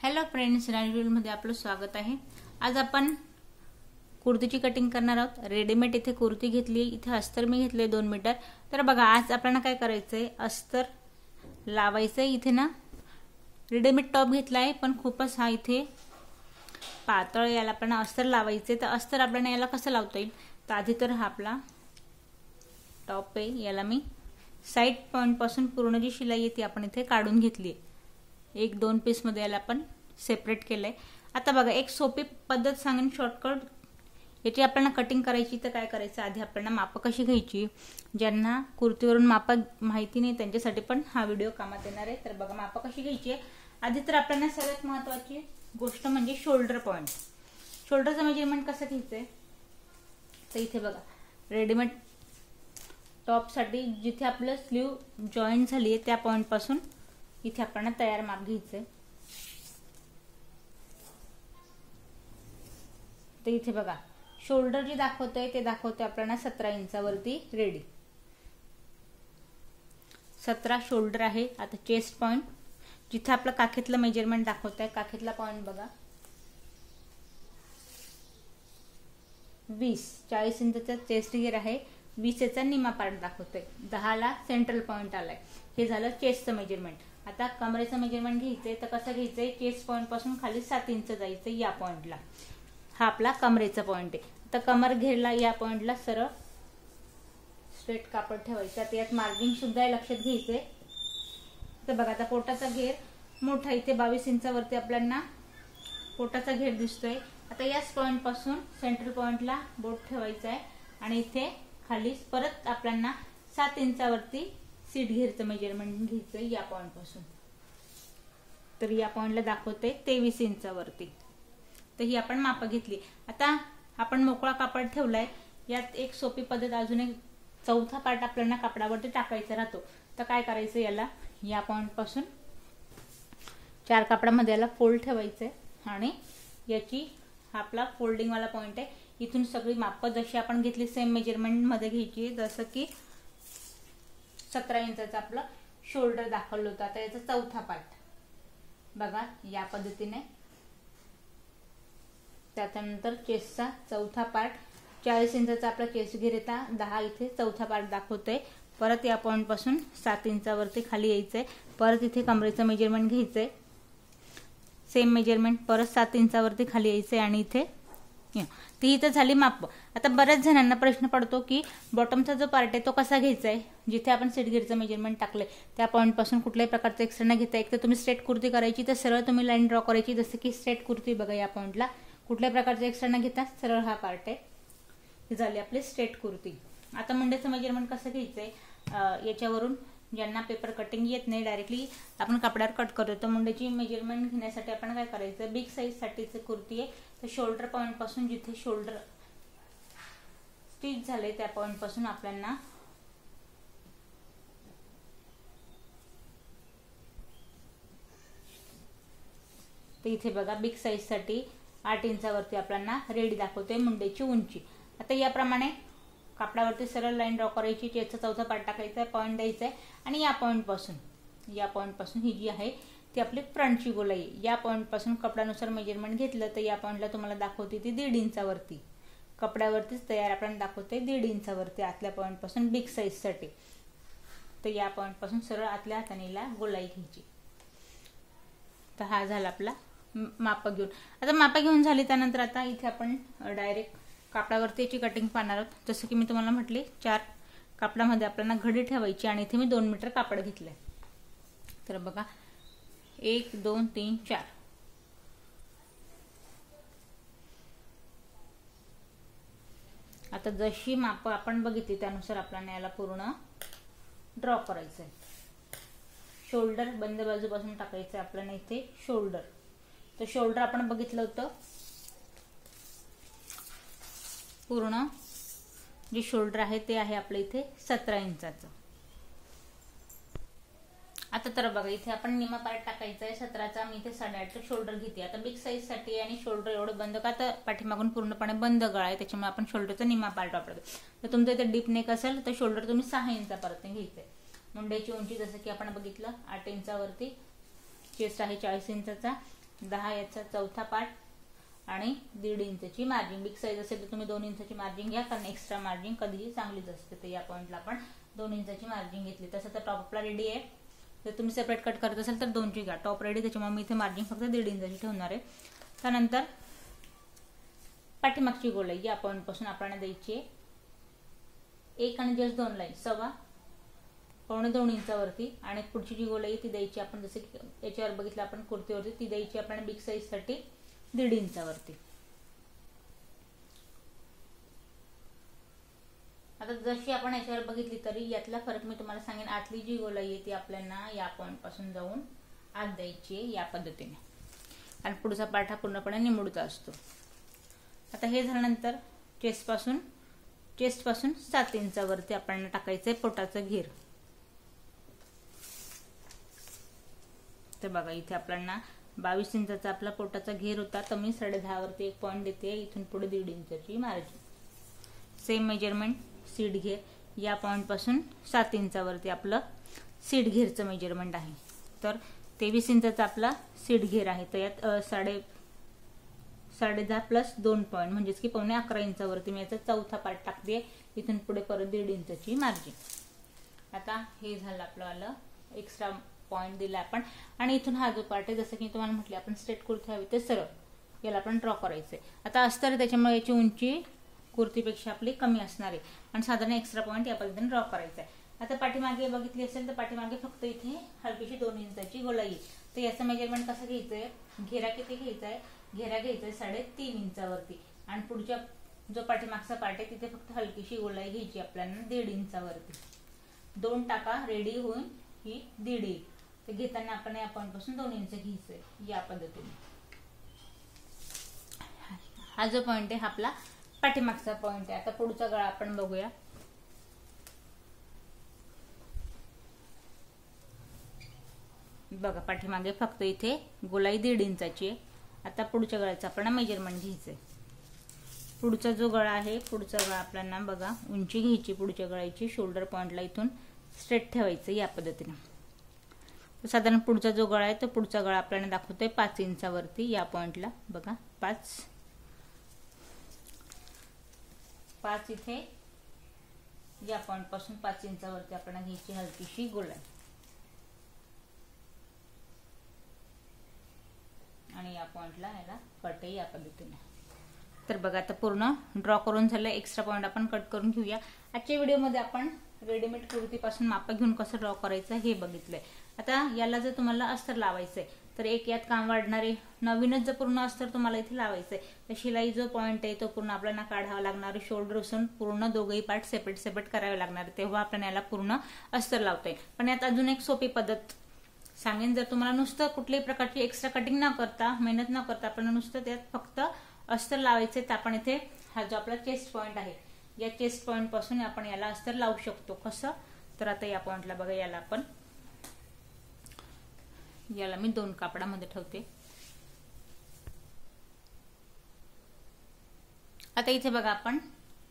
Hello friends, मध्ये आपलं स्वागत आहे। आज आपण कुर्तीची कटिंग करणार आहोत। रेडीमेड इथे कुर्ती घेतली, इथे अस्तर मी घेतले 2 मीटर। तर बघा, आज आपल्याला काय करायचंय, अस्तर लावायचंय। इथे ना रेडीमेड टॉप घेतलाय, पण खूपच हा इथे पातळ, याला आपण अस्तर लावायचे। तर अस्तर आपल्याला याला कसं लावता येईल, तर आधी तर हा आपला टॉप आहे, याला मी साइड पॉइंट पासून पूर्ण जी शिलाई आहे ती आपण इथे काढून घेतली आहे। 1-2 पीस मध्ये याला आपण सेपरेट केलंय। आता बघा, एक सोपी पद्धत सांगेन, शॉर्टकट। याची आपल्याला कटिंग करायची तर काय करायचं, आधी आपल्याला माप कशी घ्यायची, ज्यांना कुर्तीवरून माप माहिती नाही त्यांच्यासाठी पण हा व्हिडिओ कामात येणार आहे। तर बघा, माप कशी घ्यायची आहे। आधी तर आपल्याला सगळ्यात महत्त्वाची गोष्ट म्हणजे शोल्डर पॉइंट। शोल्डरचं मेजरमेंट कसं घ्यायचंय, तर इथे बघा, रेडीमेड टॉप साठी जिथे आपलं स्लीव जॉईंट झाली आहे त्या पॉइंट पासून इथे आपल्याला तयार माप घ्यायचंय। तर इथे बघा, शोल्डर जे दाखवतोय ते दाखवतोय आपल्याला 17 इंचावरती रेडी। 17 शोल्डर आहे। आता चेस्ट पॉइंट जिथे आपलं काखेतलं मेजरमेंट दाखवतोय, काखेतला पॉइंट बघा 40 इंचचा चेस्ट घेर आहे। 20 याचा निमा पार्ट दाखवतोय। 10 ला सेंट्रल पॉइंट आलाय। हे झालं चेस्टचं मेजरमेंट। आता कमरेचं मेजरमेंट घ्यायचंय, तर कसं घ्यायचंय, चेस्ट पॉइंट पासून खाली 7 इंच जायचं या पॉइंटला। हा आपला कमरेचा पॉइंट आहे। आता कमर घेरला या पॉइंटला सरळ स्ट्रेट कापड ठेवायचं। आता यात मार्जिन सुद्धा लक्षात घ्यायचंय। तर बघा, आता पोटाचा घेर मोठा, इथे 22 इंचावरती आपल्याला पोटाचा घेर दिसतोय। आता याच पॉइंट पासून सेंट्रल पॉइंटला बोट ठेवायचं आहे आणि इथे खाली परत आपल्याला 7 इंचावरती सीट घेरचं मेजरमेंट घ्यायचंय या पॉइंट पासून। तर या पॉइंटला दाखवते 23 इंचावरती। तर ही आपण माप घेतली। आता आपण मोकळा कापड ठेवलाय। यात एक सोपी पद्धत, अजून एक चौथा पार्ट आपल्याला कापडावरती टाकायचा राहतो। तर काय करायचं, याला या पॉइंट पासून 4 कापडामध्ये याला फोल्ड ठेवायचंय आणि याची आपला फोल्डिंग वाला पॉइंट आहे। इथून सगळी माप जशी आपण घेतली सेम मेजरमेंट मध्ये घ्यायची। जसं की 17 इंचाचा आपलं शोल्डर दाखवलं होतं। आता याचा चौथा पार्ट बघा या पद्धतीने। त्याच्यानंतर चेस्टचा चौथा पार्ट 40 इंचाचा आपला चेस्ट घेर येता। 10 इथे चौथा पार्ट दाखवतोय। परत या पॉइंट पासून 7 इंचावरती खाली यायचंय। परत इथे कमरेचं मेजरमेंट घ्यायचंय, सेम मेजरमेंट, परत 7 इंचावरती खाली यायचंय आणि इथे ती इथं झाली माप। आता बऱ्याच जणांना प्रश्न पडतो की बॉटमचा जो पार्ट आहे तो कसा घ्यायचा आहे। जिथे आपण सीट घेरचं मेजरमेंट टाकलंय त्या पॉइंट पासून कुठल्याही प्रकारचं एक्स्ट्रा न घेता, एक तर तुम्ही स्ट्रेट कुर्ती करायची तर सरळ तुम्ही लाईन ड्रॉ करायची। जसं की स्ट्रेट कुर्ती बघा, या पॉइंटला कुठल्याही प्रकारचं एक्स्ट्रा न घेता सरळ हा पार्ट आहे। ही झाली आपली स्ट्रेट कुर्ती। आता मुंड्याचं मेजरमेंट कसं घ्यायचंय, याच्यावरून ज्यांना पेपर कटिंग येत नाही, डायरेक्टली आपण कपड्यावर कट करतो। तर मुंड्याची मेजरमेंट घेण्यासाठी आपण काय करायचं, बिग साईज साठीची कुर्ती आहे तर शोल्डर पॉइंट पासून जिथे शोल्डर स्टिच झाले त्या पॉइंट पासून आपल्याला तर इथे बघा, बिग साईज साठी 8 इंचावरती आपल्याला रेडी दाखवतोय मुंड्याची उंची। आता याप्रमाणे कापडावरती सरळ लाईन ड्रॉ करायची, चेस्टचा चौथा पार्ट टाकायचा आहे, पॉइंट द्यायचा आहे आणि या पॉइंट पासून ही जी आहे ती आपली फ्रंटची गोलाई। या पॉइंट पासून कपड्यानुसार मेजरमेंट घेतलं तर या पॉइंटला तुम्हाला दाखवते ती 1.5 इंचावरती, कपड्यावरतीच तयार आपल्याला दाखवते 1.5 इंचावरती आतल्या पॉइंट पासून बिग साईज साठी। तर या पॉइंट पासून सरळ आतल्या हातानेला गोलाई घ्यायची। तर हा झाला आपला माप घेऊन। आता माप घेऊन झाली त्यानंतर आता इथे आपण डायरेक्ट कापडावरती याची कटिंग पाहणार आहोत। जसं की मी तुम्हाला म्हटले, 4 कापडामध्ये आपल्याला घडी ठेवायची आणि इथे मी 2 मीटर कापड घेतलंय। तर बघा, 1 2 3 4। आता जशी माप आपण बघितली त्यानुसार आपल्याला याला पूर्ण ड्रॉ करायचंय। शोल्डर बंद बाजूपासून टाकायचं आपल्याला इथे शोल्डर। तर शोल्डर आपण बघितलं होतं, पूर्ण जे शोल्डर आहे ते आहे आपलं इथे 17 इंचाचं। आता तर बघा, इथे आपण निमा पार्ट टाकायचा आहे 17चा। मी इथे 8.5चा शोल्डर घेते। आता बिग साईज साठी आणि शोल्डर एवढं बंद का, तर पाठीमागून पूर्णपणे बंद गळा आहे, त्याच्यामुळे आपण शोल्डरचा निमा पार्ट वापरतो। तर तुमचं इथे डीप नेक असेल तर शोल्डर तुम्ही 6 इंचापर्यंत घ्यायचंय। मुंड्याची उंची जसं की आपण बघितलं 8 इंचावरती, चेस्ट आहे 40 इंचाचा, 10 याचा चौथा पार्ट आणि 1.5 इंचची मार्जिन. बिग साईज असेल तर तुम्ही 2 इंचची मार्जिन घ्या, कारण एक्स्ट्रा मार्जिन कधीही चांगलीच असते. तर या पॉईंटला आपण 2 इंचची मार्जिन घेतली. तसं तर टॉप आपला रेडी आहे. जर तुम्ही सेपरेट कट करत असाल तर 2ची घ्या. टॉप रेडी, त्याच्यामुळे मी इथे मार्जिन फक्त 1.5 इंचची ठेवणार आहे. त्यानंतर पाठीमागची गोलाई या पॉईंट पासून आपल्याला द्यायची आहे 1 आणि जस्ट 2 लाईन, 1.25-2 इंचावरती. आणि पुढची जी गोलाई ती द्यायची आपण, जसं की याच्यावर बघितलं आपण कुर्तीवरती, ती द्यायची आपल्याला बिग साईज साठी 1.5 इंचावरती. आता जशी आपण याच्यावर बघितली तरी यातला फरक मी तुम्हाला सांगेन. आतली जी गोलाई आहे ती आपल्याला या पॉईंट पासून जाऊन आत द्यायची आहे या पद्धतीने, आणि पुढचा पार्ट हा पूर्णपणे निमुडता असतो. आता हे झाल्यानंतर चेस्ट पासून 7 इंचावरती आपण टाकायचंय पोटाचं घेर. तर बघा इथे आपल्याला 22 इंचाचा आपला पोटाचा घेर होता, तर मी 10.5 वरती एक पॉईंट देते. इथून पुढे 1.5 इंचाची मार्जिन. सेम मेजरमेंट सीड घेर या पॉईंट पासून 7 इंचावरती आपलं सीड घेरचं मेजरमेंट आहे. तर 23 इंचाचा आपला सीड घेर आहे. तर यात 10.5 प्लस 2 पॉईंट म्हणजेच की 11 इंचावरती मी याचा चौथा पार्ट टाकते. इथून पुढे परत 1.5 इंचाची मार्जिन. आता हे झालं आपलं एक्स्ट्रा पॉईंट दिला आपण. आणि इथून हा जो पार्ट आहे, जसं की तुम्हाला म्हटले आपण स्ट्रेट कुर्ती हवी ते सरळ, याला आपण ड्रॉ करायचंय. आता अस्तर त्याच्यामुळे याची उंची कुर्तीपेक्षा आपली कमी असणार आहे, आणि साधारण एक्स्ट्रा पॉईंट या पद्धतीने ड्रॉ करायचा आहे. आता पाठीमागे बघितली असेल तर पाठीमागे फक्त इथे हलकीशी 2 इंचाची गोलाई. तर याचं मेजरमेंट कसं घ्यायचंय, घेरा किती घ्यायचा आहे, घेरा घ्यायचा आहे 3.5 इंचावरती. आणि पुढच्या जो पाठीमागचा पार्ट आहे तिथे फक्त हलकीशी गोलाई घ्यायची आपल्याला 1.5 इंचावरती. 2 टाका रेडी होऊन ही 1.5 येईल. तर घेताना आपण या पॉईंट पासून 2 इंच घ्यायचंय या पद्धतीने. हा जो पॉईंट आहे हा आपला पाठीमागचा पॉईंट आहे. आता पुढचा गळा आपण बघूया. बघा पाठीमागे फक्त इथे गोलाई 1.5 इंचाची आहे. आता पुढच्या गळ्याचं आपण मेजरमेंट घ्यायचंय. पुढचा जो गळा आहे, पुढचा गळा आपल्याला बघा उंची घ्यायची पुढच्या गळ्याची. शोल्डर पॉईंटला इथून स्ट्रेट ठेवायचं या पद्धतीने. साधारण पुढचा जो गळा आहे तो पुढचा गळा आपल्याला दाखवतोय 5 इंचावरती या पॉईंटला. बघा 5 इथे या पॉईंट पासून 5 इंचावरती आपल्याला घ्यायची हलकीशी गोलाई. आणि या पॉईंटला याला कट आहे या पद्धतीने. तर बघा आता पूर्ण ड्रॉ करून झालं. एक्स्ट्रा पॉईंट आपण कट करून घेऊया. आजच्या व्हिडिओमध्ये आपण रेडीमेड कुर्तीपासून माप घेऊन कसं ड्रॉ करायचं हे बघितलंय. आता याला जर तुम्हाला अस्तर लावायचंय तर एक यात काम वाढणारे नवीनच जर पूर्ण अस्तर तुम्हाला इथे लावायचंय तर शिलाई जो पॉईंट आहे तो पूर्ण आपल्याला काढावा लागणार. शोल्डर उसून पूर्ण दोघंही पार्ट सेपरेट करावे लागणार, तेव्हा आपल्याला याला पूर्ण अस्तर लावता येईल. पण यात अजून एक सोपी पद्धत सांगेन. जर तुम्हाला नुसतं कुठल्याही प्रकारची एक्स्ट्रा कटिंग न करता, मेहनत न करता आपण नुसतं त्यात फक्त अस्तर लावायचे, तर आपण इथे हा जो आपला चेस्ट पॉईंट आहे या चेस्ट पॉईंट पासून आपण याला अस्तर लावू शकतो. कसं, तर आता या पॉईंटला बघा, याला मी 2 कापडामध्ये ठेवते. आता इथे बघा आपण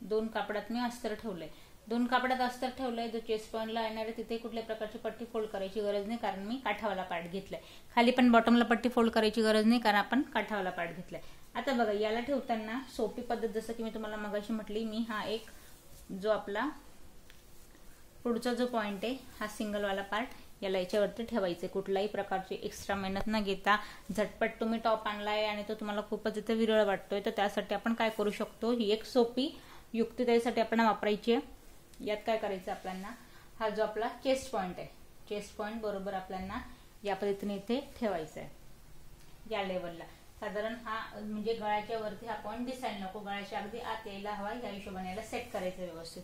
2 कापडात मी अस्तर ठेवलंय. 2 कापडात अस्तर ठेवलंय. जो चेस्ट पॉईंटला येणार आहे तिथे कुठल्या प्रकारची पट्टी फोल्ड करायची गरज नाही, कारण मी काठावाला पार्ट घेतलाय. खाली पण बॉटमला पट्टी फोल्ड करायची गरज नाही, कारण आपण काठावाला पार्ट घेतलाय. आता बघा याला ठेवताना सोपी पद्धत, जसं की मी तुम्हाला मगाशी म्हटली, मी हा एक जो आपला पुढचा जो पॉईंट आहे हा सिंगल वाला पार्ट याला याच्यावरती ठेवायचे. कुठल्याही प्रकारची एक्स्ट्रा मेहनत न घेता झटपट तुम्ही टॉप आणलाय आणि तो तुम्हाला खूपच इथे विरळ वाटतोय, तर त्यासाठी आपण काय करू शकतो, ही एक सोपी युक्ती त्यासाठी आपण वापरायची आहे. यात काय करायचं आपल्याला, हा जो आपला चेस्ट पॉईंट आहे, चेस्ट पॉईंट बरोबर आपल्याला या पद्धतीने इथे ठेवायचा आहे या लेवलला. साधारण हा म्हणजे गळ्याच्या वरती हा पॉईंट दिसायला नको, गळ्याच्या अगदी आत यायला हवा, या हिशोबाने याला सेट करायचं व्यवस्थित.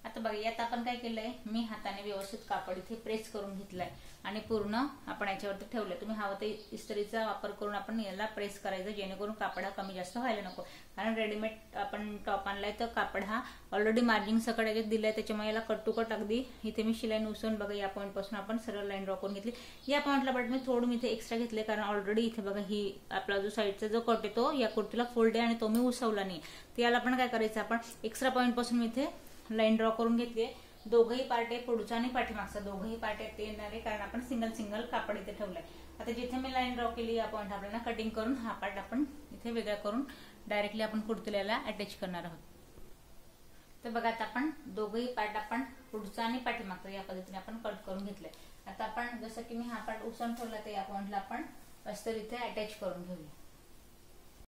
आता बघा यात आपण काय केलंय, मी हाताने व्यवस्थित कापड इथे प्रेस करून घेतलाय आणि पूर्ण आपण याच्यावरती ठेवलंय. तुम्ही हवं ते इस्त्रीचा वापर करून आपण याला प्रेस करायचं, जेणेकरून कापड हा कमी जास्त व्हायला नको. कारण रेडीमेड आपण टॉप आणलाय तर कापड हा ऑलरेडी मार्जिंग सकट याच्यात दिलाय, त्याच्यामुळे याला कट टू कट अगदी इथे मी शिलाई उसवून बघा या पॉईंट पासून आपण सरळ लाईन ड्रॉ करून घेतली. या पॉईंटला बट मी थोडं इथे एक्स्ट्रा घेतले, कारण ऑलरेडी इथे बघा ही आपला जो साईडचा जो कट आहे तो या कुर्तीला फोल्ड आहे आणि तो मी उसवला नाही. तर याला आपण काय करायचं, आपण एक्स्ट्रा पॉईंट पासून मी इथे लाईन ड्रॉ करून घेतली. दोघही पार्ट आहे, पुढचा आणि पाठीमागचा दोघही पार्ट आहेत ते येणार आहे, कारण आपण सिंगल सिंगल कापड इथे ठेवलंय. आता जिथे मी लाईन ड्रॉ केली या पॉईंट आपल्याला कटिंग करून हा पार्ट आपण इथे वेगळा करून डायरेक्टली आपण कुर्तीला अटॅच करणार आहोत. तर बघा आता आपण दोघही पार्ट आपण पुढचा आणि पाठीमागचा या पद्धतीने आपण कट करून घेतलंय. आता आपण जसं की मी हा पार्ट उसण ठेवला तर या पॉईंटला आपण अस्तर इथे अटॅच करून घेऊया.